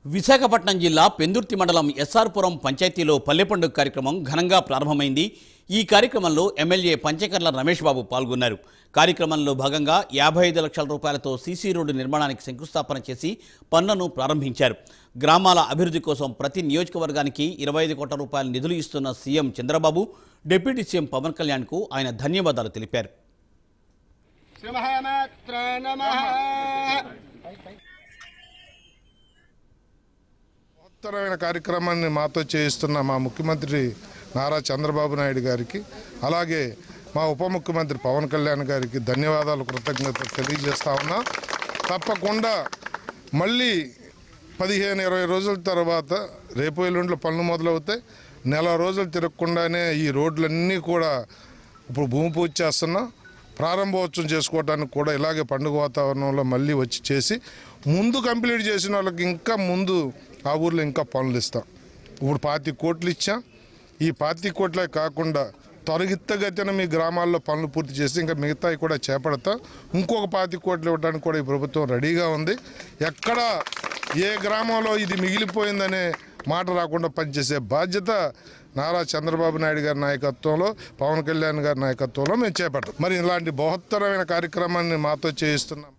విశాఖపట్నం జిల్లా పెందుర్తి మండలం ఎస్ఆర్పురం పంచాయతీలో పల్లె పండుగ కార్యక్రమం ఘనంగా ప్రారంభమైంది. ఈ కార్యక్రమంలో ఎమ్మెల్యే పంచకర్ల రమేష్ బాబు పాల్గొన్నారు. కార్యక్రమంలో భాగంగా 55 లక్షల రూపాయలతో సీసీ రోడ్డు నిర్మాణానికి శంకుస్థాపన చేసి పనులను ప్రారంభించారు. గ్రామాల అభివృద్ధి కోసం ప్రతి నియోజకవర్గానికి 25 కోట్ల రూపాయల నిధులు ఇస్తున్న CM Chandrababu, deputy CM Pavan కళ్యాణ్కు ఆయన ధన్యవాదాలు తెలిపారు. మహత్తరమైన కార్యక్రమాన్ని మాతో చేయిస్తున్న మా ముఖ్యమంత్రి నారా చంద్రబాబు నాయుడు గారికి, అలాగే మా ఉప ముఖ్యమంత్రి పవన్ కళ్యాణ్ గారికి ధన్యవాదాలు, కృతజ్ఞతలు తెలియజేస్తా ఉన్నా. తప్పకుండా మళ్ళీ 15-20 రోజుల తర్వాత రేపు ఎల్లుండిలో పనులు మొదలవుతాయి. నెల రోజులు తిరగకుండానే ఈ రోడ్లన్నీ కూడా ఇప్పుడు భూమి పూజ చేస్తున్నాం. ప్రారంభోత్సవం చేసుకోవడానికి కూడా ఇలాగే పండుగ వాతావరణంలో మళ్ళీ వచ్చి చేసి ముందు కంప్లీట్ చేసిన వాళ్ళకి ఇంకా ముందు ఆ ఊర్లో ఇంకా పనులు ఇస్తాం. ఇప్పుడు 25 కోట్లు ఇచ్చాం. ఈ 25 కోట్లే కాకుండా త్వరితగతిన మీ గ్రామాల్లో పనులు పూర్తి చేసి ఇంకా మిగతాయి కూడా చేపడతాం. ఇంకొక 25 కోట్లు ఇవ్వడానికి కూడా ఈ ప్రభుత్వం రెడీగా ఉంది. ఎక్కడ ఏ గ్రామంలో ఇది మిగిలిపోయిందనే మాట రాకుండా పనిచేసే బాధ్యత నారా చంద్రబాబు నాయుడు గారి నాయకత్వంలో, పవన్ కళ్యాణ్ గారి నాయకత్వంలో మేము చేపడతాం. మరి ఇలాంటి బృహత్తరమైన కార్యక్రమాన్ని మాతో చేయిస్తున్నాం.